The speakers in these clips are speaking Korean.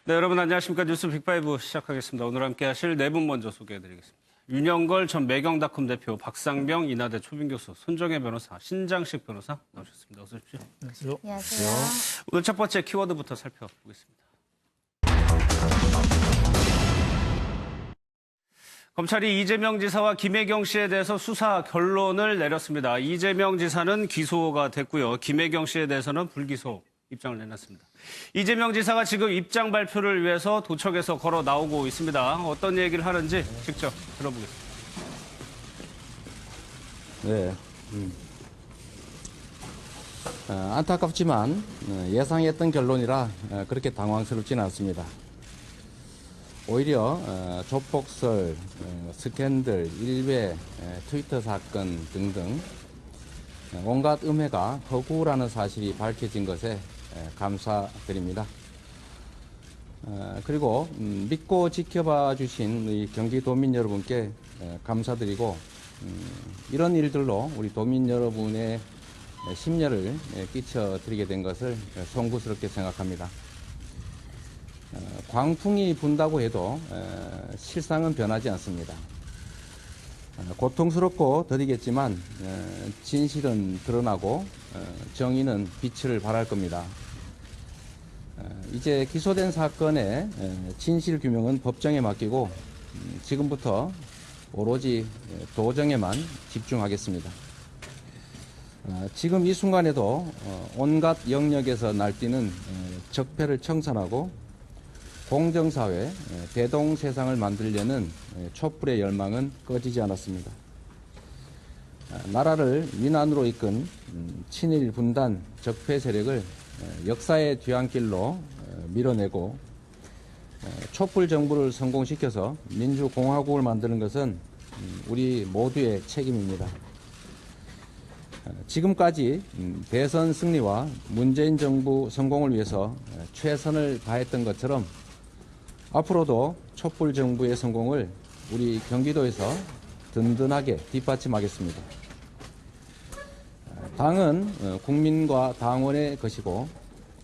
네, 여러분 안녕하십니까. 뉴스 빅5 시작하겠습니다. 오늘 함께 하실 네 분 먼저 소개해드리겠습니다. 윤영걸 전 매경닷컴 대표, 박상병 인하대 초빙 교수, 손정혜 변호사, 신장식 변호사 나오셨습니다. 어서 오십시오. 안녕하세요. 안녕하세요. 오늘 첫 번째 키워드부터 살펴보겠습니다. 검찰이 이재명 지사와 김혜경 씨에 대해서 수사 결론을 내렸습니다. 이재명 지사는 기소가 됐고요. 김혜경 씨에 대해서는 불기소 입장을 내놨습니다. 이재명 지사가 지금 입장 발표를 위해서 도청에서 걸어 나오고 있습니다. 어떤 얘기를 하는지 직접 들어보겠습니다. 네. 안타깝지만 예상했던 결론이라 그렇게 당황스럽지는 않습니다. 오히려 조폭설, 스캔들, 일베, 트위터 사건 등등 온갖 음해가 허구라는 사실이 밝혀진 것에 감사드립니다. 그리고 믿고 지켜봐 주신 우리 경기도민 여러분께 감사드리고 이런 일들로 우리 도민 여러분의 심려를 끼쳐드리게 된 것을 송구스럽게 생각합니다. 광풍이 분다고 해도 실상은 변하지 않습니다. 고통스럽고 더디겠지만 진실은 드러나고 정의는 빛을 발할 겁니다. 이제 기소된 사건의 진실 규명은 법정에 맡기고 지금부터 오로지 도정에만 집중하겠습니다. 지금 이 순간에도 온갖 영역에서 날뛰는 적폐를 청산하고 공정사회, 대동세상을 만들려는 촛불의 열망은 꺼지지 않았습니다. 나라를 위난으로 이끈 친일 분단 적폐 세력을 역사의 뒤안길로 밀어내고 촛불 정부를 성공시켜서 민주공화국을 만드는 것은 우리 모두의 책임입니다. 지금까지 대선 승리와 문재인 정부 성공을 위해서 최선을 다했던 것처럼 앞으로도 촛불 정부의 성공을 우리 경기도에서 든든하게 뒷받침하겠습니다. 당은 국민과 당원의 것이고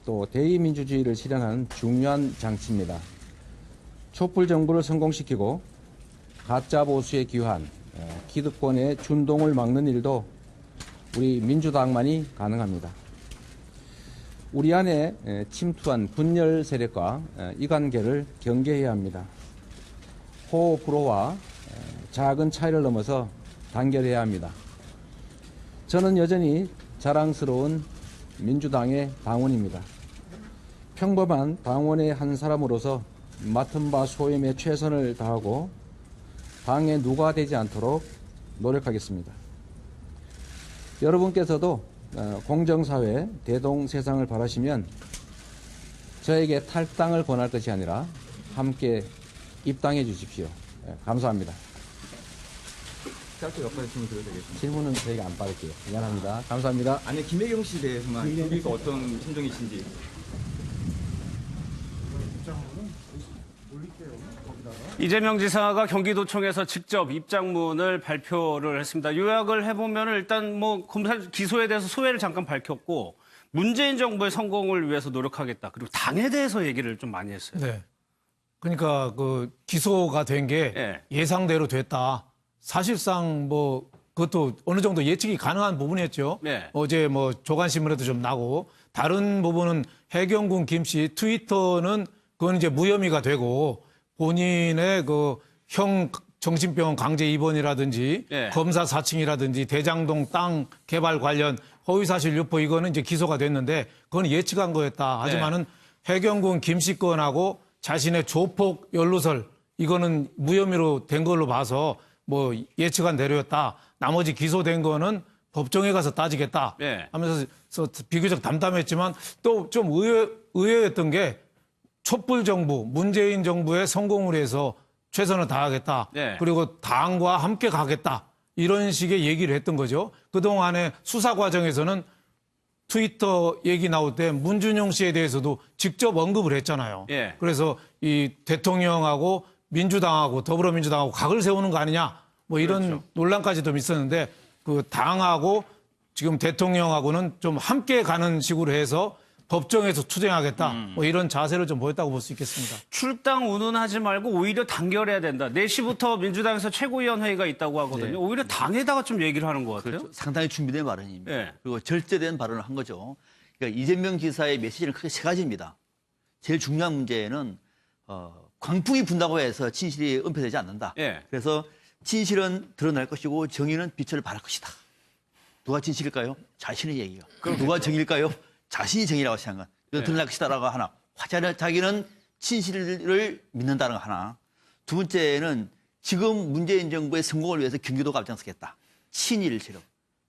또 대의민주주의를 실현하는 중요한 장치입니다. 촛불 정부를 성공시키고 가짜 보수에 기여한 기득권의 준동을 막는 일도 우리 민주당만이 가능합니다. 우리 안에 침투한 분열 세력과 이관계를 경계해야 합니다. 호불호와 작은 차이를 넘어서 단결해야 합니다. 저는 여전히 자랑스러운 민주당의 당원입니다. 평범한 당원의 한 사람으로서 맡은 바 소임에 최선을 다하고 당의 누가 되지 않도록 노력하겠습니다. 여러분께서도 공정사회, 대동세상을 바라시면 저에게 탈당을 권할 것이 아니라 함께 입당해 주십시오. 감사합니다. 짧게 몇 가지 질문 드려도 되겠습니다. 질문은 저희가 안 받을게요. 미안합니다. 감사합니다. 아니, 김혜경 씨에 대해서만 여기가 어떤 심정이신지. 이재명 지사가 경기도청에서 직접 입장문을 발표를 했습니다. 요약을 해보면 일단 검찰 기소에 대해서 소회를 잠깐 밝혔고 문재인 정부의 성공을 위해서 노력하겠다. 그리고 당에 대해서 얘기를 좀 많이 했어요. 네. 그러니까 그 기소가 된 게 예상대로 됐다. 사실상 그것도 어느 정도 예측이 가능한 부분이었죠. 네. 어제 조간신문에도 좀 나고 다른 부분은 해경군 김씨 트위터는 그건 이제 무혐의가 되고 본인의 형 정신병원 강제 입원이라든지 검사 사칭이라든지 대장동 땅 개발 관련 허위사실 유포 이거는 이제 기소가 됐는데 그건 예측한 거였다. 하지만은 해경군 김씨 건하고 자신의 조폭 연루설 이거는 무혐의로 된 걸로 봐서 예측한 대로였다. 나머지 기소된 거는 법정에 가서 따지겠다. 하면서 비교적 담담했지만 또 좀 의외였던 게 촛불 정부, 문재인 정부의 성공을 위해서 최선을 다하겠다. 그리고 당과 함께 가겠다. 이런 식의 얘기를 했던 거죠. 그동안의 수사 과정에서는 트위터 얘기 나올 때 문준용 씨에 대해서도 직접 언급을 했잖아요. 그래서 이 대통령하고 민주당하고 더불어민주당하고 각을 세우는 거 아니냐. 이런 논란까지도 있었는데 그 당하고 지금 대통령하고는 좀 함께 가는 식으로 해서 법정에서 투쟁하겠다. 뭐 이런 자세를 좀 보였다고 볼 수 있겠습니다. 출당 운운하지 말고 오히려 단결해야 된다. 4시부터 민주당에서 최고위원회의가 있다고 하거든요. 네. 오히려 당에다가 좀 얘기를 하는 것 같아요. 그렇죠. 상당히 준비된 발언입니다. 네. 그리고 절제된 발언을 한 거죠. 그러니까 이재명 지사의 메시지는 크게 세 가지입니다. 제일 중요한 문제는 광풍이 분다고 해서 진실이 은폐되지 않는다. 예. 그래서 진실은 드러날 것이고 정의는 빛을 발할 것이다. 누가 진실일까요? 자신의 얘기가. 그럼 누가 정의일까요? 자신이 정의라고 생각한. 이거 드러날 것이다라고 하나. 자기는 진실을 믿는다는 거 하나. 두 번째는 지금 문재인 정부의 성공을 위해서 경기도가 앞장서겠다. 친일 세력,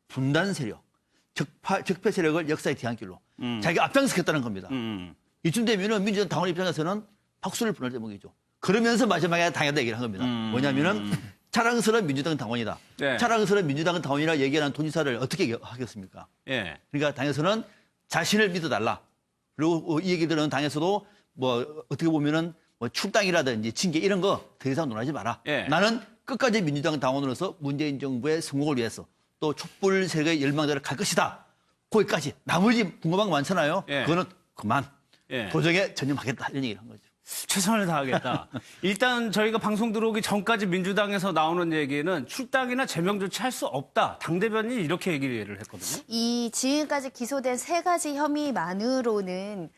분단 세력, 적폐 세력을 역사의 뒤안길로 자기가 앞장서겠다는 겁니다. 이쯤 되면은 민주당 당원 입장에서는 박수를 보낼 대목이죠. 그러면서 마지막에 당에다 얘기를 한 겁니다. 뭐냐면은 자랑스러운 민주당 당원이다. 네. 자랑스러운 민주당 당원이라 얘기하는 도지사를 어떻게 하겠습니까? 예. 그러니까 당에서는 자신을 믿어달라. 그리고 이 얘기들은 당에서도 뭐 어떻게 보면은 뭐 출당이라든지 징계 이런 거 더 이상 논하지 마라. 예. 나는 끝까지 민주당 당원으로서 문재인 정부의 성공을 위해서 또 촛불 세력의 열망대로 갈 것이다. 거기까지. 나머지 궁금한 거 많잖아요. 예. 그거는 그만. 예. 도정에 전념하겠다. 이런 얘기를 한 거죠. 최선을 다하겠다. 일단 저희가 방송 들어오기 전까지 민주당에서 나오는 얘기는 출당이나 제명 조치할 수 없다. 당대변인이 이렇게 얘기를 했거든요. 이 지금까지 기소된 3가지 혐의만으로는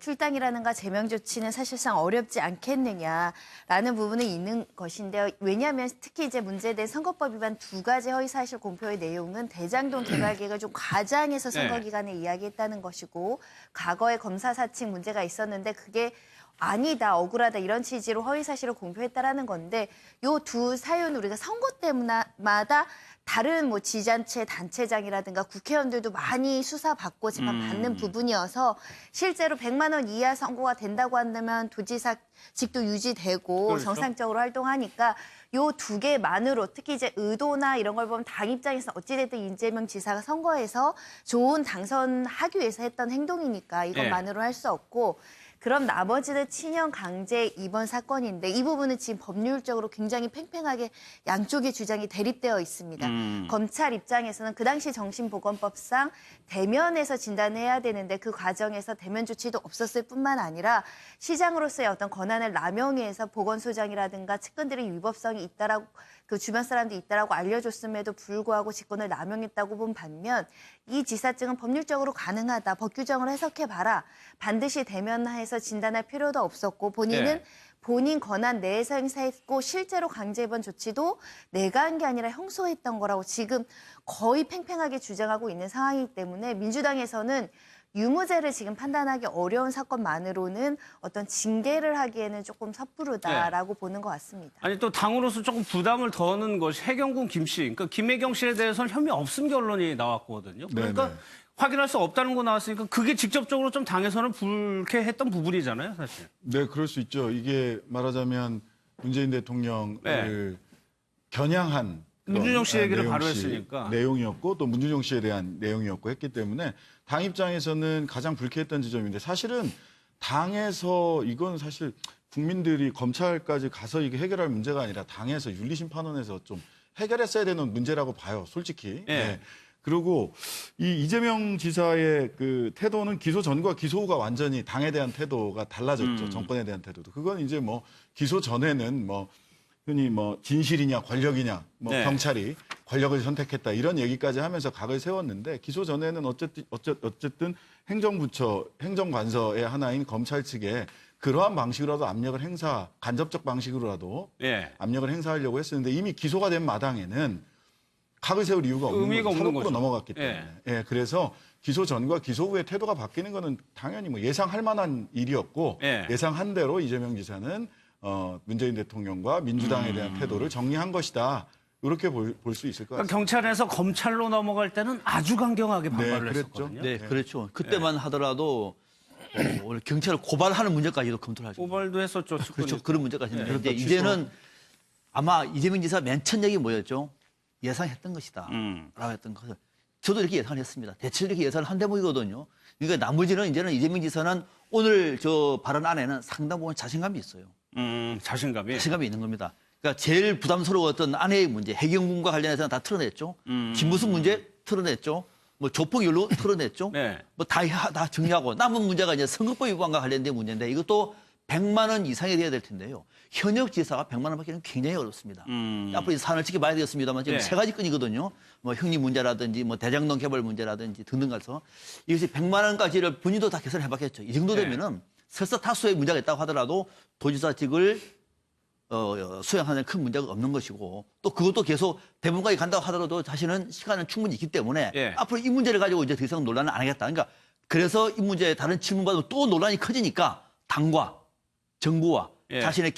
출당이라든가 제명 조치는 사실상 어렵지 않겠느냐라는 부분은 있는 것인데요. 왜냐하면 특히 이제 문제된 선거법 위반 2가지 허위사실 공표의 내용은 대장동 개발 계획을 좀 과장해서 선거 네. 기간에 이야기했다는 것이고 과거에 검사 사칭 문제가 있었는데 그게 아니다, 억울하다 이런 취지로 허위사실을 공표했다라는 건데 요 두 사유는 우리가 선거 때마다 다른 뭐 지자체 단체장이라든가 국회의원들도 많이 수사받고 재판받는 부분이어서 실제로 100만 원 이하 선고가 된다고 한다면 도지사직도 유지되고 그렇죠. 정상적으로 활동하니까 요 2개만으로 특히 이제 의도나 이런 걸 보면 당 입장에서 어찌됐든 이재명 지사가 선거에서 좋은 당선하기 위해서 했던 행동이니까 이것만으로 할 수 없고 그럼 나머지는 친형 강제 입원 사건인데 이 부분은 지금 법률적으로 굉장히 팽팽하게 양쪽의 주장이 대립되어 있습니다. 검찰 입장에서는 그 당시 정신보건법상 대면에서 진단해야 되는데 그 과정에서 대면 조치도 없었을 뿐만 아니라 시장으로서의 어떤 권한을 남용해서 보건소장이라든가 측근들의 위법성이 있다라고 그 주변 사람들이 있다라고 알려줬음에도 불구하고 직권을 남용했다고 본 반면 이 지사증은 법률적으로 가능하다. 법 규정을 해석해봐라. 반드시 대면해서 진단할 필요도 없었고 본인은 네. 본인 권한 내에서 행사했고 실제로 강제 입원 조치도 내가 한 게 아니라 형소했던 거라고 지금 거의 팽팽하게 주장하고 있는 상황이기 때문에 민주당에서는 유무죄를 지금 판단하기 어려운 사건만으로는 어떤 징계를 하기에는 조금 섣부르다라고 보는 것 같습니다. 아니 또 당으로서 조금 부담을 더하는 것이 해경군 김 씨. 그러니까 김혜경 씨에 대해서는 혐의 없음 결론이 나왔거든요. 그러니까 네네. 확인할 수 없다는 거 나왔으니까 그게 직접적으로 좀 당에서는 불쾌했던 부분이잖아요, 사실. 네, 그럴 수 있죠. 이게 말하자면 문재인 대통령을 겨냥한 문준용 씨 그런, 얘기를 내용 바로 씨 했으니까. 내용이었고 또 문준용 씨에 대한 내용이었고 했기 때문에 당 입장에서는 가장 불쾌했던 지점인데 사실은 당에서 이건 사실 국민들이 검찰까지 가서 이게 해결할 문제가 아니라 당에서 윤리심판원에서 좀 해결했어야 되는 문제라고 봐요, 솔직히. 예. 네. 그리고 이 이재명 지사의 그 태도는 기소 전과 기소 후가 완전히 당에 대한 태도가 달라졌죠. 정권에 대한 태도도. 그건 이제 뭐 기소 전에는 뭐 흔히 뭐 진실이냐 권력이냐 뭐 네. 경찰이 권력을 선택했다 이런 얘기까지 하면서 각을 세웠는데 기소 전에는 어쨌든 행정부처 행정관서의 하나인 검찰 측에 그러한 방식으로라도 압력을 간접적 방식으로라도 예. 압력을 행사하려고 했었는데 이미 기소가 된 마당에는 각을 세울 이유가 없는 의미가 거죠. 없는 사법부로 거죠. 넘어갔기 때문에. 예, 그래서 기소 전과 기소 후의 태도가 바뀌는 거는 당연히 뭐 예상할 만한 일이었고 예. 예상한 대로 이재명 지사는 문재인 대통령과 민주당에 대한 태도를 정리한 것이다. 이렇게 볼 수 있을 것 그러니까 같습니다. 경찰에서 검찰로 넘어갈 때는 아주 강경하게 반발을 그랬죠. 했었거든요. 네, 그렇죠. 그때만 하더라도 오늘 경찰을 고발하는 문제까지도 검토를 하죠. 고발도 했었죠. 그렇죠. 그런 문제까지 네. 있는데 이제 이제는 아마 이재명 지사 맨 첫 얘기 뭐였죠? 예상했던 것이다. 라고 했던 것을. 저도 이렇게 예상했습니다. 대체 이렇게 예상을 한 대목이거든요. 그러니까 나머지는 이제는 이재명 지사는 오늘 저 발언 안에는 상당 부분 자신감이 있어요. 자신감이. 자신감이 있는 겁니다. 그러니까 제일 부담스러웠던 아내의 문제, 해경군과 관련해서는 다 털어냈죠. 김무수 문제 털어냈죠. 뭐 조폭열로 털어냈죠. 네. 뭐 다 정리하고 남은 문제가 이제 선거법 위반과 관련된 문제인데 이것도 100만 원 이상이 돼야 될 텐데요. 현역 지사가 100만 원 받기는 굉장히 어렵습니다. 앞으로 이 사안을 지켜봐야 되겠습니다만 지금 네. 세 가지 건이거든요. 뭐 형님 문제라든지 뭐 대장동 개발 문제라든지 등등 가서 이것이 100만 원까지를 본인도 다 계산해봤겠죠. 이 정도 되면은 설사 타수의 문제가 있다고 하더라도 도지사직을 수행하는 큰 문제가 없는 것이고 또 그것도 계속 대법원까지 간다고 하더라도 자신은 시간은 충분히 있기 때문에 예. 앞으로 이 문제를 가지고 이제 더 이상 논란을 안 하겠다. 그러니까 그래서 이 문제에 다른 질문 받으면 또 논란이 커지니까 당과 정부와 예. 자신의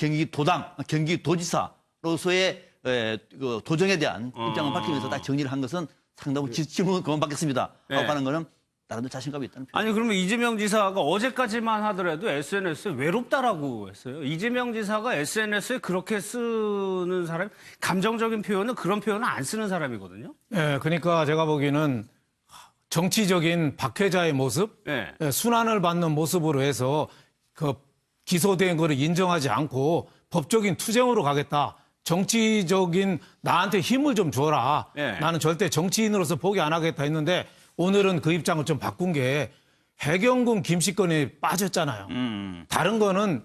경기도지사로서의 그 도정에 대한 입장을 밝히면서 딱 정리를 한 것은 상당히 질문 그만 받겠습니다. 예. 하고 하는 거는 나름대로 자신감이 있다는 표현. 아니 그러면 이재명 지사가 어제까지만 하더라도 SNS에 외롭다라고 했어요. 이재명 지사가 SNS에 그렇게 쓰는 사람, 감정적인 표현은 그런 표현은 안 쓰는 사람이거든요. 예, 그러니까 제가 보기에는 정치적인 박해자의 모습, 예. 순환을 받는 모습으로 해서 그 기소된 거를 인정하지 않고 법적인 투쟁으로 가겠다. 정치적인 나한테 힘을 좀 줘라. 예. 나는 절대 정치인으로서 포기 안 하겠다 했는데 오늘은 그 입장을 좀 바꾼 게 해경군 김씨 건에 빠졌잖아요. 다른 거는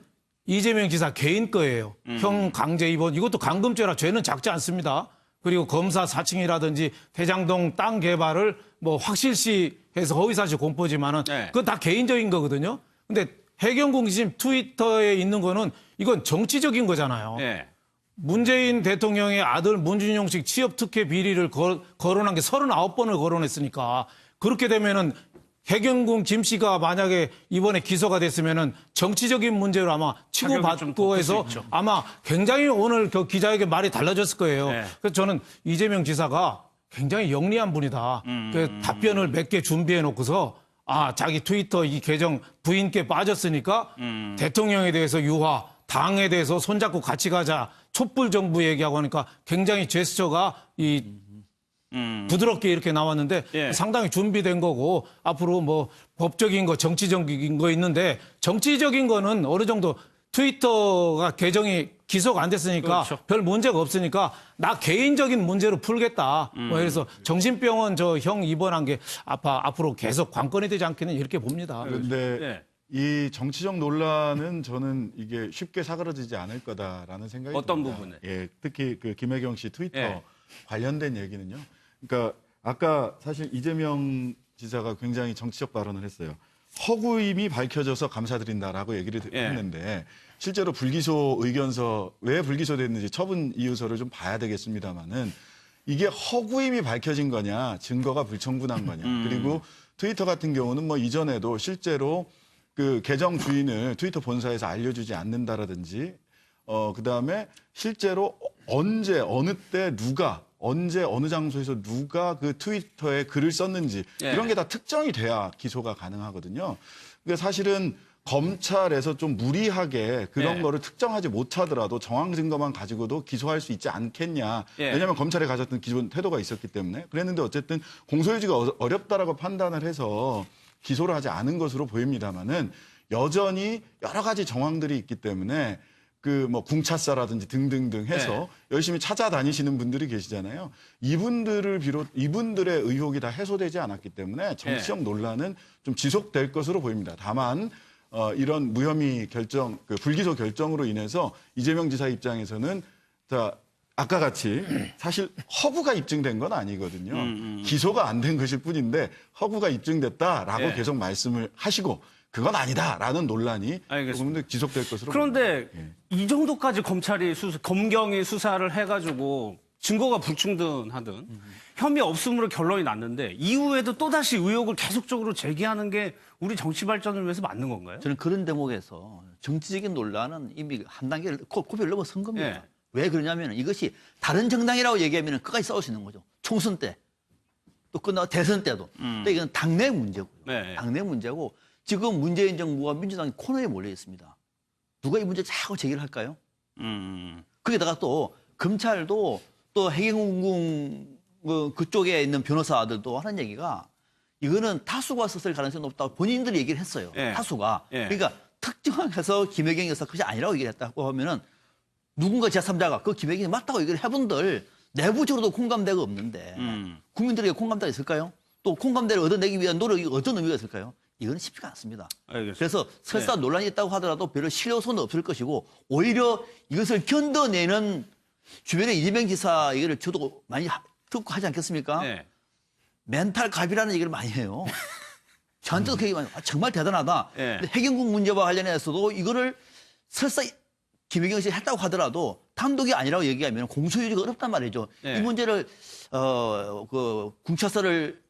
이재명 지사 개인 거예요. 형 강제 입원 이것도 강금죄라 죄는 작지 않습니다. 그리고 검사 사칭이라든지 대장동 땅 개발을 뭐 확실시해서 허위사실 공포지만은 네. 그건 다 개인적인 거거든요. 근데 해경군 지금 트위터에 있는 거는 이건 정치적인 거잖아요. 예. 문재인 대통령의 아들 문준용식 취업 특혜 비리를 거론한 게 39번을 거론했으니까 그렇게 되면은 해경군 김 씨가 만약에 이번에 기소가 됐으면은 정치적인 문제로 아마 타격이 좀 치고받고 더 해서 클수 있죠. 아마 굉장히 오늘 그 기자에게 말이 달라졌을 거예요. 네. 그래서 저는 이재명 지사가 굉장히 영리한 분이다. 그 답변을 몇 개 준비해 놓고서 자기 트위터 이 계정 부인께 빠졌으니까 대통령에 대해서 유화, 당에 대해서 손잡고 같이 가자. 촛불 정부 얘기하고 하니까 굉장히 제스처가 부드럽게 이렇게 나왔는데 예. 상당히 준비된 거고 앞으로 뭐 법적인 거, 정치적인 거 있는데 정치적인 거는 어느 정도 트위터가 계정이 기소가 안 됐으니까 그렇죠. 별 문제가 없으니까 나 개인적인 문제로 풀겠다. 뭐 그래서 정신병원 저 형 입원한 게 앞으로 계속 관건이 되지 않겠는 이렇게 봅니다. 그런데 예. 이 정치적 논란은 저는 이게 쉽게 사그러지지 않을 거다라는 생각이 어떤 듭니다. 부분에? 예, 특히 그 김혜경 씨 트위터 예. 관련된 얘기는요. 그러니까 아까 사실 이재명 지사가 굉장히 정치적 발언을 했어요. 허구임이 밝혀져서 감사드린다라고 얘기를 예. 했는데 실제로 불기소 의견서 왜 불기소됐는지 처분 이유서를 좀 봐야 되겠습니다만은 이게 허구임이 밝혀진 거냐 증거가 불충분한 거냐 그리고 트위터 같은 경우는 뭐 이전에도 실제로 그 계정 주인을 트위터 본사에서 알려주지 않는다라든지 그다음에 실제로 언제 어느 때 누가 언제 어느 장소에서 누가 그 트위터에 글을 썼는지 예. 이런 게 다 특정이 돼야 기소가 가능하거든요. 그러니까 사실은 검찰에서 좀 무리하게 그런 예. 거를 특정하지 못하더라도 정황 증거만 가지고도 기소할 수 있지 않겠냐. 예. 왜냐하면 검찰에 가졌던 기존 태도가 있었기 때문에 그랬는데 어쨌든 공소유지가 어렵다라고 판단을 해서 기소를 하지 않은 것으로 보입니다만은 여전히 여러 가지 정황들이 있기 때문에 그 뭐 궁차사라든지 등등등 해서 열심히 찾아다니시는 분들이 계시잖아요. 이분들의 의혹이 다 해소되지 않았기 때문에 정치적 논란은 좀 지속될 것으로 보입니다. 다만 이런 무혐의 결정, 그 불기소 결정으로 인해서 이재명 지사 입장에서는 아까 같이 사실 허구가 입증된 건 아니거든요. 기소가 안 된 것일 뿐인데 허구가 입증됐다라고 예. 계속 말씀을 하시고 그건 아니다라는 논란이 알겠습니다. 조금 더 지속될 것으로 그런데 봅니다. 이 정도까지 검경이 수사를 해가지고 증거가 불충분하든 혐의 없음으로 결론이 났는데 이후에도 또다시 의혹을 계속적으로 제기하는 게 우리 정치 발전을 위해서 맞는 건가요? 저는 그런 대목에서 정치적인 논란은 이미 한 단계를 고비를 넘어선 겁니다. 예. 왜 그러냐면 이것이 다른 정당이라고 얘기하면 끝까지 싸울 수 있는 거죠. 총선 때, 또 끝나고 대선 때도. 근데 이건 당내 문제고요. 네. 당내 문제고 지금 문재인 정부와 민주당이 코너에 몰려 있습니다. 누가 이 문제 자꾸 제기를 할까요? 거기다가 또 검찰도 또 해경군 그쪽에 있는 변호사들도 하는 얘기가 이거는 타수가 썼을 가능성이 높다고 본인들이 얘기를 했어요. 예. 타수가. 예. 그러니까 특정해서 김혜경 여사 것이 아니라고 얘기를 했다고 하면은 누군가 제3자가 그 김혜경이 맞다고 얘기를 해본들 내부적으로도 공감대가 없는데 국민들에게 공감대가 있을까요? 또 공감대를 얻어내기 위한 노력이 어떤 의미가 있을까요? 이건 쉽지가 않습니다. 알겠습니다. 그래서 설사 논란이 있다고 하더라도 별로 실효성은 없을 것이고 오히려 이것을 견뎌내는 주변의 이재명 지사 얘기를 저도 많이 듣고 하지 않겠습니까? 네. 멘탈 갑이라는 얘기를 많이 해요. 저한테도 그 얘기 많이 해요. 정말 대단하다. 네. 근데 해경국 문제와 관련해서도 이거를 설사 김혜경 씨가 했다고 하더라도 단독이 아니라고 얘기하면 공소유지가 어렵단 말이죠. 네. 이 문제를 그 궁차사를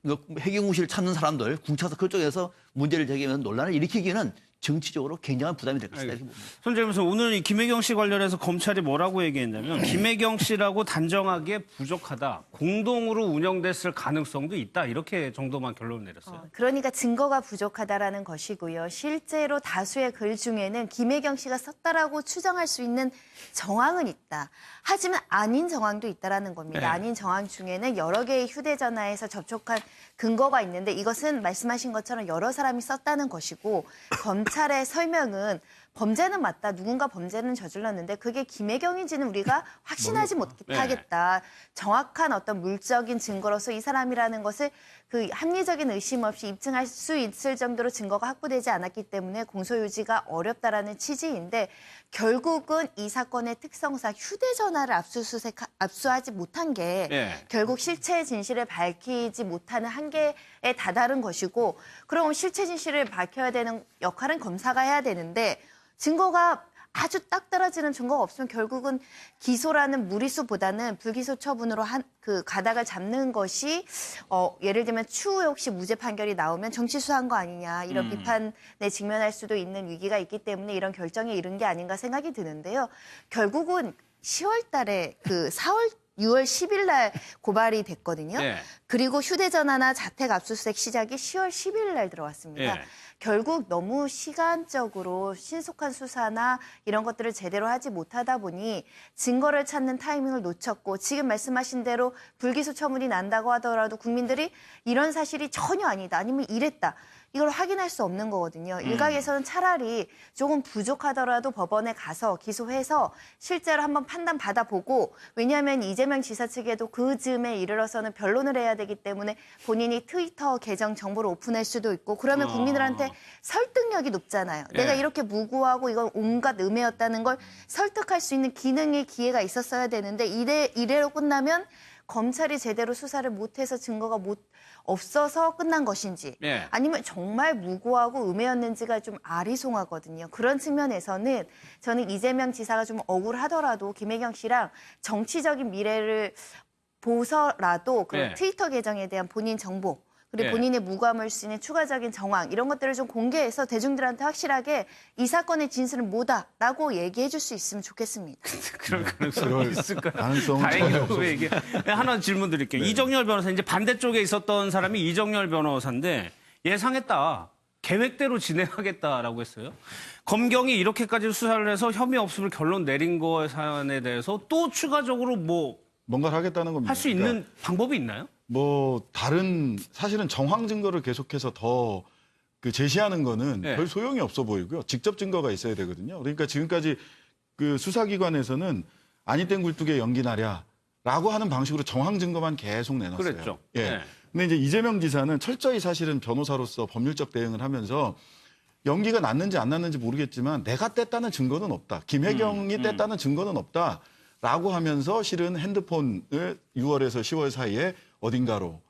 해경국 씨를 찾는 사람들, 궁차사 그쪽에서 문제를 제기하면 논란을 일으키기는 정치적으로 굉장한 부담이 될 것이다. 이렇게 봅니다. 손재무서 오늘 이 김혜경 씨 관련해서 검찰이 뭐라고 얘기했냐면 김혜경 씨라고 단정하기에 부족하다. 공동으로 운영됐을 가능성도 있다. 이렇게 정도만 결론을 내렸어요. 그러니까 증거가 부족하다라는 것이고요. 실제로 다수의 글 중에는 김혜경 씨가 썼다라고 추정할 수 있는 정황은 있다. 하지만 아닌 정황도 있다라는 겁니다. 네. 아닌 정황 중에는 여러 개의 휴대전화에서 접촉한 근거가 있는데 이것은 말씀하신 것처럼 여러 사람이 썼다는 것이고 검찰의 설명은 범죄는 맞다. 누군가 범죄는 저질렀는데 그게 김혜경인지는 우리가 확신하지 못하겠다. 정확한 어떤 물적인 증거로서 이 사람이라는 것을 그 합리적인 의심 없이 입증할 수 있을 정도로 증거가 확보되지 않았기 때문에 공소유지가 어렵다라는 취지인데 결국은 이 사건의 특성상 휴대전화를 압수하지 못한 게 네. 결국 실체 진실을 밝히지 못하는 한계에 다다른 것이고 그럼 실체 진실을 밝혀야 되는 역할은 검사가 해야 되는데 증거가 아주 딱 떨어지는 증거가 없으면 결국은 기소라는 무리수보다는 불기소 처분으로 그 가닥을 잡는 것이 예를 들면 추후에 혹시 무죄 판결이 나오면 정치 수사한 거 아니냐 이런 비판에 직면할 수도 있는 위기가 있기 때문에 이런 결정에 이른 게 아닌가 생각이 드는데요. 결국은 10월 달에 그 6월 10일 날 고발이 됐거든요. 네. 그리고 휴대전화나 자택 압수수색 시작이 10월 11일 날 들어왔습니다. 네. 결국 너무 시간적으로 신속한 수사나 이런 것들을 제대로 하지 못하다 보니 증거를 찾는 타이밍을 놓쳤고 지금 말씀하신 대로 불기소 처분이 난다고 하더라도 국민들이 이런 사실이 전혀 아니다 아니면 이랬다. 이걸 확인할 수 없는 거거든요. 일각에서는 차라리 조금 부족하더라도 법원에 가서 기소해서 실제로 한번 판단 받아보고 왜냐하면 이재명 지사 측에도 그 즈음에 이르러서는 변론을 해야 되기 때문에 본인이 트위터 계정 정보를 오픈할 수도 있고 그러면 국민들한테 설득력이 높잖아요. 예. 내가 이렇게 무고하고 이건 온갖 음해였다는 걸 설득할 수 있는 기능의 기회가 있었어야 되는데 이래로 끝나면 검찰이 제대로 수사를 못해서 증거가 없어서 끝난 것인지 네. 아니면 정말 무고하고 음해였는지가 좀 아리송하거든요. 그런 측면에서는 저는 이재명 지사가 좀 억울하더라도 김혜경 씨랑 정치적인 미래를 보서라도 그런 네. 트위터 계정에 대한 본인 정보 그리고 네. 본인의 무감을 수 있는 추가적인 정황 이런 것들을 좀 공개해서 대중들한테 확실하게 이 사건의 진실은 뭐다라고 얘기해 줄 수 있으면 좋겠습니다. 그럴 가능성이 있을까요? 가능성은 전혀 다행이라고 얘기. 하나 질문 드릴게요. 이정열 변호사 이제 반대쪽에 있었던 사람이 이정열 변호사인데 예상했다. 계획대로 진행하겠다라고 했어요. 검경이 이렇게까지 수사를 해서 혐의 없음을 결론 내린 거 사안에 대해서 또 추가적으로 뭐 뭔가를 하겠다는 겁니다. 할 수 있는 방법이 있나요? 뭐 다른 사실은 정황 증거를 계속해서 더 그 제시하는 거는 네. 별 소용이 없어 보이고요. 직접 증거가 있어야 되거든요. 그러니까 지금까지 그 수사기관에서는 아니땐 굴뚝에 연기나랴라고 하는 방식으로 정황 증거만 계속 내놨어요. 그랬죠. 예. 네. 근데 이제 이재명 지사는 철저히 사실은 변호사로서 법률적 대응을 하면서 연기가 났는지 안 났는지 모르겠지만 내가 뗐다는 증거는 없다. 김혜경이 뗐다는 증거는 없다. 라고 하면서 실은 핸드폰을 6월에서 10월 사이에 어딘가로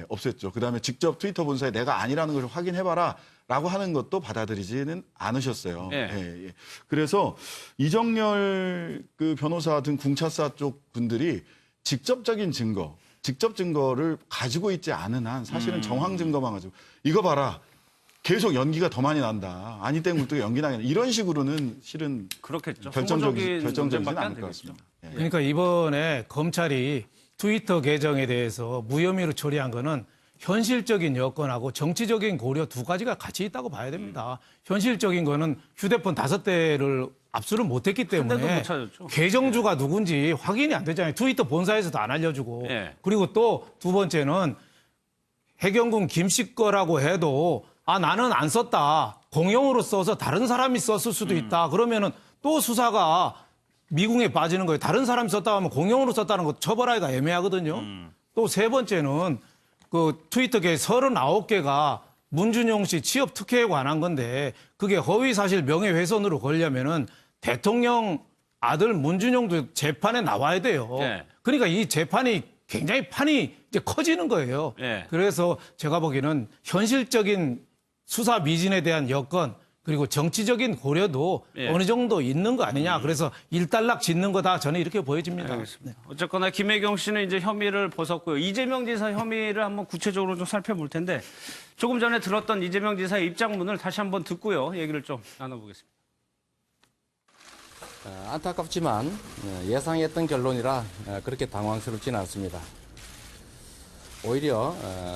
없앴죠. 그다음에 직접 트위터 본사에 내가 아니라는 걸 확인해봐라 라고 하는 것도 받아들이지는 않으셨어요. 네. 그래서 이정열 그 변호사 등 궁차사 쪽 분들이 직접 증거를 가지고 있지 않은 한 사실은 정황 증거만 가지고 이거 봐라. 계속 연기가 더 많이 난다. 아니 땐 굴뚝에 연기 나겠다. 이런 식으로는 실은 그렇겠죠. 결정적이진 문제밖에 안 않을 것 되겠죠. 같습니다. 예. 그러니까 이번에 검찰이 트위터 계정에 대해서 무혐의로 처리한 거는 현실적인 여건하고 정치적인 고려 두 가지가 같이 있다고 봐야 됩니다. 현실적인 거는 휴대폰 5대를 압수를 못했기 대도 때문에 못 찾았죠. 계정주가 누군지 확인이 안 되잖아요. 트위터 본사에서도 안 알려주고. 예. 그리고 또 두 번째는 해경군 김씨 거라고 해도 나는 안 썼다. 공용으로 써서 다른 사람이 썼을 수도 있다. 그러면은 또 수사가 미궁에 빠지는 거예요. 다른 사람이 썼다 하면 공용으로 썼다는 거 처벌하기가 애매하거든요. 또 세 번째는 그 트위터계 39개가 문준용 씨 취업 특혜에 관한 건데 그게 허위사실 명예훼손으로 걸려면은 대통령 아들 문준용도 재판에 나와야 돼요. 네. 그러니까 이 재판이 굉장히 판이 이제 커지는 거예요. 네. 그래서 제가 보기에는 현실적인 수사 미진에 대한 여건 그리고 정치적인 고려도 예. 어느 정도 있는 거 아니냐. 그래서 일단락 짓는 거다. 저는 이렇게 보여집니다. 알겠습니다. 어쨌거나 김혜경 씨는 이제 혐의를 벗었고요. 이재명 지사 혐의를 한번 구체적으로 좀 살펴볼 텐데 조금 전에 들었던 이재명 지사의 입장문을 다시 한번 듣고요. 얘기를 좀 나눠보겠습니다. 안타깝지만 예상했던 결론이라 그렇게 당황스럽지는 않습니다. 오히려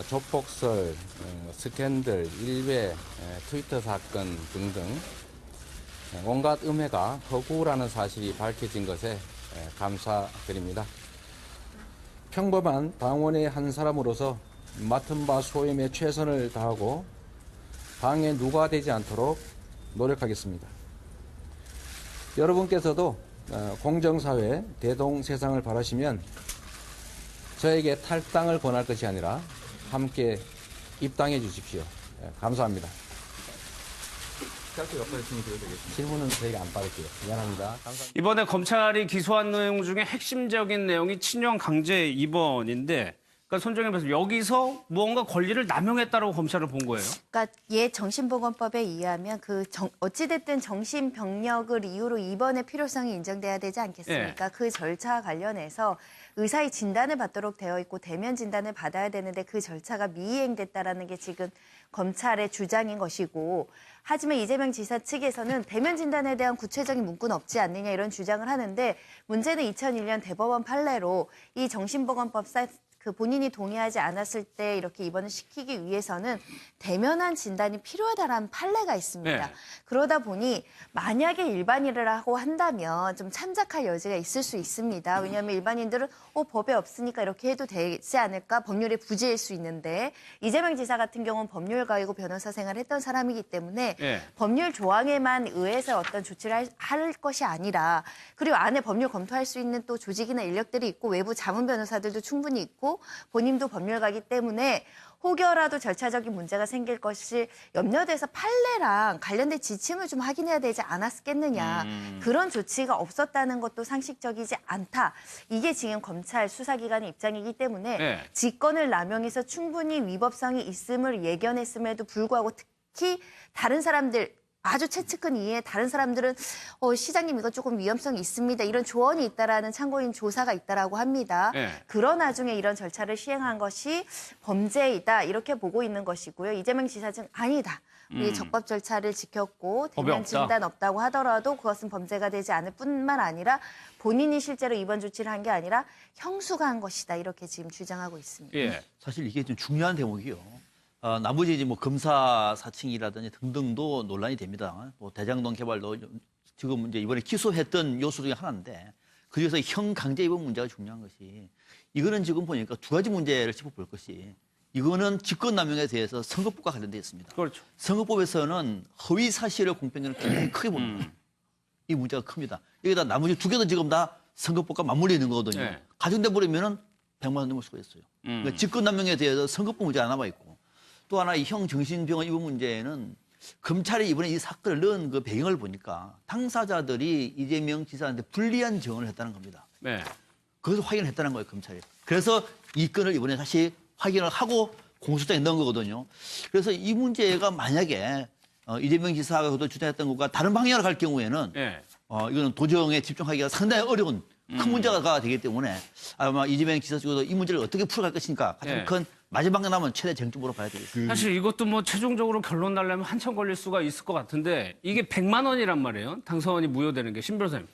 조폭설, 스캔들, 일베, 트위터 사건 등등 온갖 음해가 허구라는 사실이 밝혀진 것에 감사드립니다. 평범한 당원의 한 사람으로서 맡은 바 소임에 최선을 다하고 당에 누가 되지 않도록 노력하겠습니다. 여러분께서도 공정사회, 대동세상을 바라시면 저에게 탈당을 권할 것이 아니라 함께 입당해 주십시오. 감사합니다. 짧게 몇 가지 질문 드려도 되겠습니다. 질문은 저희가 안 받을게요. 미안합니다. 감사합니다. 이번에 검찰이 기소한 내용 중에 핵심적인 내용이 친형 강제 입원인데 그러니까 손정혜 변호사 여기서 무언가 권리를 남용했다라고 검찰을 본 거예요. 그러니까 옛 정신보건법에 의하면 어찌됐든 정신병력을 이유로 입원의 필요성이 인정돼야 되지 않겠습니까? 그 절차와 관련해서 의사의 진단을 받도록 되어 있고 대면 진단을 받아야 되는데 그 절차가 미이행됐다라는 게 지금 검찰의 주장인 것이고 하지만 이재명 지사 측에서는 대면 진단에 대한 구체적인 문구는 없지 않느냐 이런 주장을 하는데 문제는 2001년 대법원 판례로 이 정신보건법 본인이 동의하지 않았을 때 이렇게 입원을 시키기 위해서는 대면한 진단이 필요하다라는 판례가 있습니다. 네. 그러다 보니 만약에 일반인이라고 한다면 좀 참작할 여지가 있을 수 있습니다. 왜냐하면 일반인들은 법에 없으니까 이렇게 해도 되지 않을까 법률에 부재일 수 있는데 이재명 지사 같은 경우는 법률가이고 변호사 생활을 했던 사람이기 때문에 네. 법률 조항에만 의해서 어떤 조치를 할 것이 아니라 그리고 안에 법률 검토할 수 있는 또 조직이나 인력들이 있고 외부 자문 변호사들도 충분히 있고 본인도 법률가이기 때문에 혹여라도 절차적인 문제가 생길 것이 염려돼서 판례랑 관련된 지침을 좀 확인해야 되지 않았겠느냐. 그런 조치가 없었다는 것도 상식적이지 않다. 이게 지금 검찰 수사기관의 입장이기 때문에 네. 직권을 남용해서 충분히 위법성이 있음을 예견했음에도 불구하고 특히 다른 사람들 아주 최측근 이외에 다른 사람들은 시장님 이거 조금 위험성이 있습니다. 이런 조언이 있다라는 참고인 조사가 있다라고 합니다. 네. 그런 와중에 이런 절차를 시행한 것이 범죄이다 이렇게 보고 있는 것이고요. 이재명 지사 측은 아니다. 우리 적법 절차를 지켰고 법이 대면 없다. 진단 없다고 하더라도 그것은 범죄가 되지 않을 뿐만 아니라 본인이 실제로 입원 조치를 한 게 아니라 형수가 한 것이다. 이렇게 지금 주장하고 있습니다. 예. 사실 이게 좀 중요한 대목이요. 나머지 이제 뭐 검사 사칭이라든지 등등도 논란이 됩니다. 뭐 대장동 개발도 지금 이제 이번에 기소했던 요소 중에 하나인데 그중에서 형 강제 입원 문제가 중요한 것이 이거는 지금 보니까 두 가지 문제를 짚어볼 것이 이거는 직권남용에 대해서 선거법과 관련되어 있습니다. 그렇죠. 선거법에서는 허위 사실을 공표하는 굉장히 크게 봅니다. 이 문제가 큽니다. 여기다 나머지 두 개도 지금 다 선거법과 맞물려 있는 거거든요. 네. 가중돼 버리면은 100만 원 넘을 수가 있어요. 그러니까 직권남용에 대해서 선거법 문제가 남아 있고 또 하나 이 형 정신병원 입원 문제는 검찰이 이번에 이 사건을 넣은 그 배경을 보니까 당사자들이 이재명 지사한테 불리한 증언을 했다는 겁니다. 네. 그것을 확인을 했다는 거예요, 검찰이. 그래서 이 건을 이번에 다시 확인을 하고 공소장에 넣은 거거든요. 그래서 이 문제가 만약에 이재명 지사가 그도 주장했던 것과 다른 방향으로 갈 경우에는 예. 이거는 도정에 집중하기가 상당히 어려운 큰 문제가 되기 때문에 아마 이재명 지사 쪽에도 이 문제를 어떻게 풀어갈 것인가 가장 예. 큰 마지막 남은 최대 쟁점으로 봐야 되겠습니다. 사실 이것도 뭐 최종적으로 결론 나려면 한참 걸릴 수가 있을 것 같은데 이게 100만 원이란 말이에요. 당선이 무효되는 게. 신 변호사님.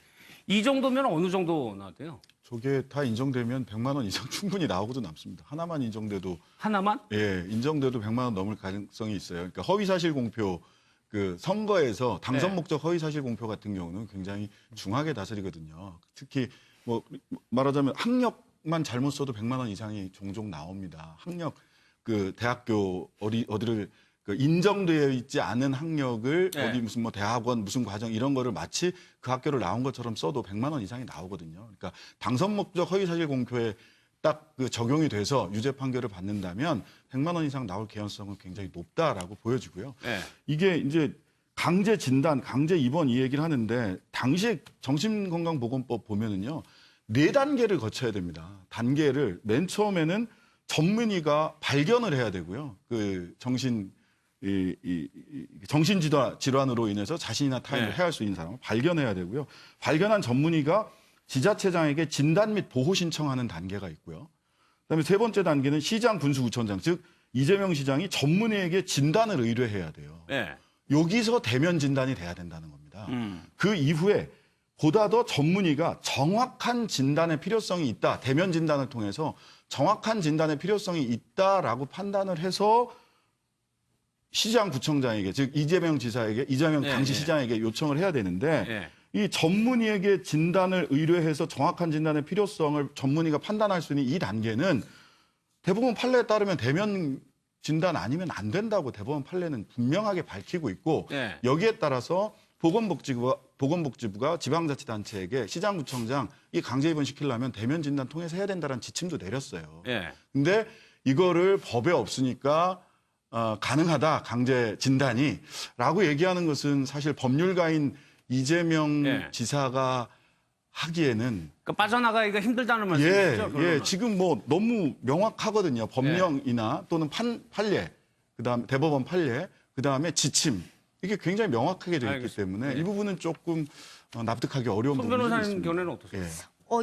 이 정도면 어느 정도 나와요? 저게 다 인정되면 100만 원 이상 충분히 나오고도 남습니다. 하나만 인정돼도 하나만? 예, 인정돼도 100만 원 넘을 가능성이 있어요. 그러니까 허위 사실 공표 그 선거에서 당선 네. 목적 허위 사실 공표 같은 경우는 굉장히 중하게 다스리거든요. 특히 뭐 말하자면 학력만 잘못 써도 100만 원 이상이 종종 나옵니다. 학력 그 대학교 어디를 그 인정되어 있지 않은 학력을 네. 어디 무슨 뭐 대학원 무슨 과정 이런 거를 마치 그 학교를 나온 것처럼 써도 100만 원 이상이 나오거든요. 그러니까 당선 목적 허위 사실 공표에 딱 그 적용이 돼서 유죄 판결을 받는다면 100만 원 이상 나올 개연성은 굉장히 높다라고 보여지고요. 예. 이게 이제 강제 진단, 강제 입원 이 얘기를 하는데 당시에 정신건강보건법 보면은요 4단계를 거쳐야 됩니다. 단계를 맨 처음에는 전문의가 발견을 해야 되고요. 그 정신 질환으로 인해서 자신이나 타인을 네. 해할 수 있는 사람을 발견해야 되고요. 발견한 전문의가 지자체장에게 진단 및 보호 신청하는 단계가 있고요. 그다음에 세 번째 단계는 시장 군수구청장, 즉 이재명 시장이 전문의에게 진단을 의뢰해야 돼요. 예. 여기서 대면 진단이 돼야 된다는 겁니다. 그 이후에 보다 더 전문의가 정확한 진단의 필요성이 있다. 대면 진단을 통해서 정확한 진단의 필요성이 있다라고 판단을 해서 시장구청장에게, 즉 이재명 지사에게, 이재명 당시 시장에게 요청을 해야 되는데 이 전문의에게 진단을 의뢰해서 정확한 진단의 필요성을 전문의가 판단할 수 있는 이 단계는 대법원 판례에 따르면 대면 진단 아니면 안 된다고 대법원 판례는 분명하게 밝히고 있고 여기에 따라서 보건복지부가 지방자치단체에게 시장구청장 이 강제 입원시키려면 대면 진단 통해서 해야 된다는 지침도 내렸어요. 근데 이거를 법에 없으니까 가능하다 강제 진단이라고 얘기하는 것은 사실 법률가인 이재명 지사가 하기에는 그러니까 빠져나가기가 힘들다는 말씀이시죠? 예, 지금 뭐 너무 명확하거든요. 법령이나 또는 판례, 그다음 대법원 판례, 그다음에 지침 이게 굉장히 명확하게 되어 있기 알겠습니다. 때문에 이 부분은 조금 납득하기 어려운 손 부분이 변호사님 있습니다. 견해는 어떠세요?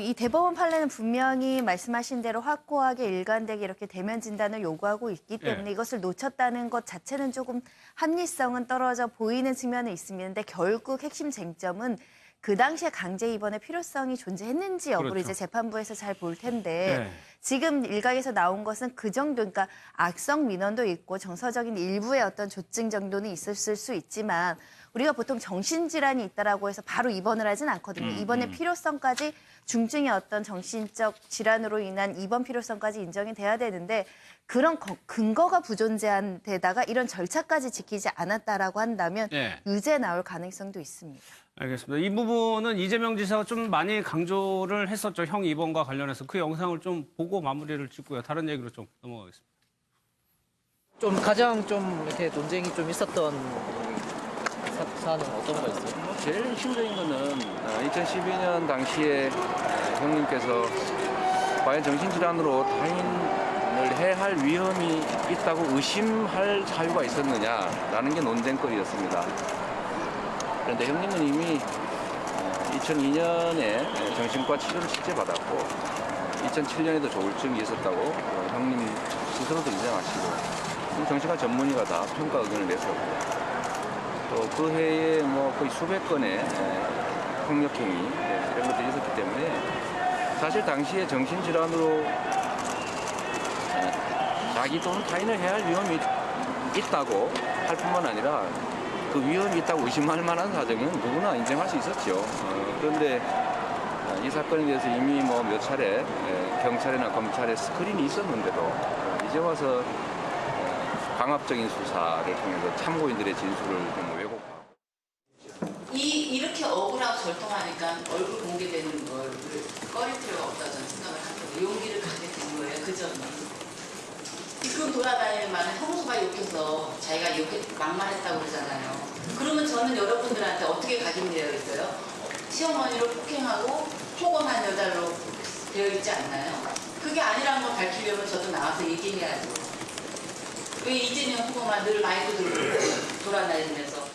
이 대법원 판례는 분명히 말씀하신 대로 확고하게 일관되게 이렇게 대면 진단을 요구하고 있기 때문에 이것을 놓쳤다는 것 자체는 조금 합리성은 떨어져 보이는 측면은 있습니다. 결국 핵심 쟁점은 그 당시에 강제 입원의 필요성이 존재했는지 여부를 그렇죠. 이제 재판부에서 잘 볼 텐데 지금 일각에서 나온 것은 그 정도, 그러니까 악성 민원도 있고 정서적인 일부의 어떤 조증 정도는 있었을 수 있지만 우리가 보통 정신질환이 있다라고 해서 바로 입원을 하진 않거든요. 입원의 필요성까지 중증의 어떤 정신적 질환으로 인한 입원 필요성까지 인정이 돼야 되는데 그런 근거가 부존재한 데다가 이런 절차까지 지키지 않았다라고 한다면 유죄 나올 가능성도 있습니다. 알겠습니다. 이 부분은 이재명 지사가 좀 많이 강조를 했었죠. 형 입원과 관련해서 그 영상을 좀 보고 마무리를 짓고요. 다른 얘기로 좀 넘어가겠습니다. 좀 가장 좀 이렇게 논쟁이 좀 있었던 사안은 어떤 거 있어요? 제일 핵심적인 거는 2012년 당시에 형님께서 과연 정신질환으로 타인을 해야 할 위험이 있다고 의심할 사유가 있었느냐라는 게 논쟁거리였습니다. 그런데 형님은 이미 2002년에 정신과 치료를 실제 받았고 2007년에도 조울증이 있었다고 형님 스스로도 인정하시고 정신과 전문의가 다 평가 의견을 냈었고 또 그 해에 뭐 거의 수백 건의 폭력행위 이런 것들이 있었기 때문에 사실 당시에 정신질환으로 자기 또는 타인을 해야 할 위험이 있다고 할 뿐만 아니라 그 위험이 있다고 의심할 만한 사정은 누구나 인정할 수 있었죠. 그런데 이 사건에 대해서 이미 뭐 몇 차례 경찰이나 검찰에 스크린이 있었는데도 이제 와서 강압적인 수사를 통해서 참고인들의 진술을 좀 왜곡하고. 이렇게 억울하고 절통하니까 얼굴 공개되는 걸 꺼릴 필요가 없다고 저는 생각을 하거든요. 용기를 갖게 된 거예요, 그 점이. 지금 돌아다닐 만한 형수가 욕해서 자기가 막말했다고 그러잖아요. 그러면 저는 여러분들한테 어떻게 각인되어 있어요? 시어머니를 폭행하고 폭언한 여자로 되어 있지 않나요? 그게 아니라는 걸 밝히려면 저도 나와서 얘기해야죠. 왜 이재명 후보만 늘 마이크 들고 돌아다니면서.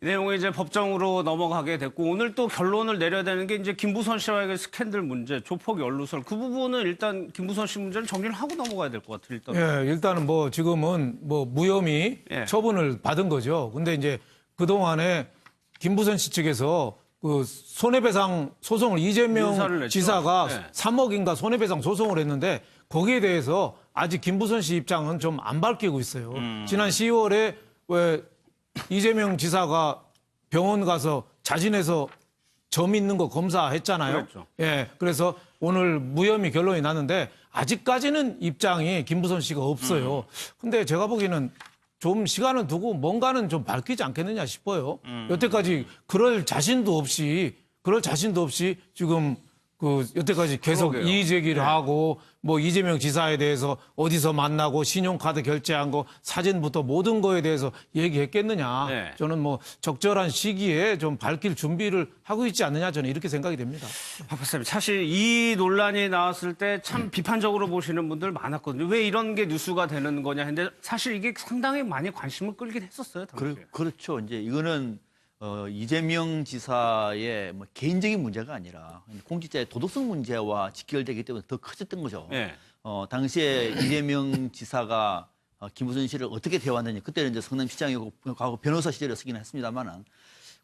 이 내용이 이제 법정으로 넘어가게 됐고 오늘 또 결론을 내려야 되는 게 이제 김부선 씨와의 스캔들 문제, 조폭 연루설 그 부분은 일단 김부선 씨 문제는 정리를 하고 넘어가야 될 것 같아요. 일단. 일단은 뭐 지금은 뭐 무혐의 처분을 받은 거죠. 근데 이제 그동안에 김부선 씨 측에서 그 손해배상 소송을 이재명 지사가 3억인가 손해배상 소송을 했는데 거기에 대해서 아직 김부선 씨 입장은 좀 안 밝히고 있어요. 지난 10월에 왜 이재명 지사가 병원 가서 자진해서 점 있는 거 검사했잖아요. 그렇죠. 그래서 오늘 무혐의 결론이 났는데 아직까지는 입장이 김부선 씨가 없어요. 근데 제가 보기에는 좀 시간을 두고 뭔가는 좀 밝히지 않겠느냐 싶어요. 여태까지 그럴 자신도 없이 지금 그 여태까지 계속 그러게요. 이의 제기를 하고 뭐 이재명 지사에 대해서 어디서 만나고 신용카드 결제한 거 사진부터 모든 거에 대해서 얘기했겠느냐. 네. 저는 뭐 적절한 시기에 좀 밝힐 준비를 하고 있지 않느냐 저는 이렇게 생각이 됩니다. 박 박사님, 사실 이 논란이 나왔을 때 참 비판적으로 보시는 분들 많았거든요. 왜 이런 게 뉴스가 되는 거냐 했는데 사실 이게 상당히 많이 관심을 끌긴 했었어요. 당시에. 그렇죠. 이제 이거는 이재명 지사의 뭐 개인적인 문제가 아니라 공직자의 도덕성 문제와 직결되기 때문에 더 커졌던 거죠. 네. 당시에 이재명 지사가 김부선 씨를 어떻게 대화했느냐. 그때는 이제 성남시장이고 과거 변호사 시절에 쓰긴 했습니다만은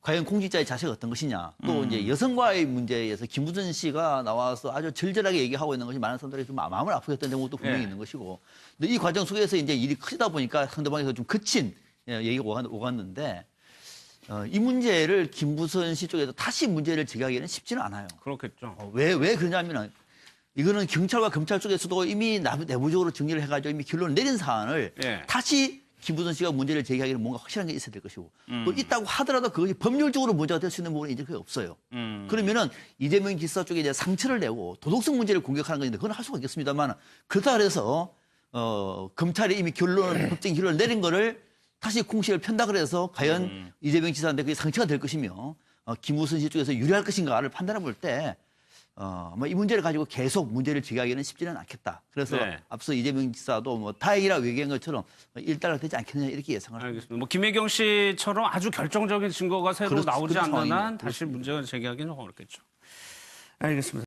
과연 공직자의 자세가 어떤 것이냐. 또 이제 여성과의 문제에서 김부선 씨가 나와서 아주 절절하게 얘기하고 있는 것이 많은 사람들이 좀 마음을 아프게 했던 대목도 분명히 있는 것이고. 근데 이 과정 속에서 이제 일이 커지다 보니까 상대방에서 좀 거친 얘기가 오갔는데 이 문제를 김부선 씨 쪽에서 다시 문제를 제기하기는 쉽지는 않아요. 그렇겠죠. 왜 그러냐면은 이거는 경찰과 검찰 쪽에서도 이미 내부적으로 정리를 해가지고 이미 결론을 내린 사안을 예. 다시 김부선 씨가 문제를 제기하기는 뭔가 확실한 게 있어야 될 것이고 또 있다고 하더라도 그것이 법률적으로 문제가 될 수 있는 부분이 이제 그게 없어요. 그러면은 이재명 지사 쪽에 이제 상처를 내고 도덕성 문제를 공격하는 건데 그건 할 수가 있겠습니다만 그렇다 그래서 검찰이 이미 법적인 결론을 내린 거를 다시 공식을 편다 그래서 과연 이재명 지사한테 그게 상처가 될 것이며 김부선 씨 쪽에서 유리할 것인가를 판단해 볼 때 이 문제를 가지고 계속 문제를 제기하기는 쉽지는 않겠다. 그래서 네. 앞서 이재명 지사도 뭐 다행이라고 얘기한 것처럼 일단락되지 않겠느냐 이렇게 예상을 합니다. 알겠습니다. 뭐 김혜경 씨처럼 아주 결정적인 증거가 새로 그렇죠. 나오지 그런 않는 한 상황이네요. 다시 문제가 제기하기는 어렵겠죠. 알겠습니다.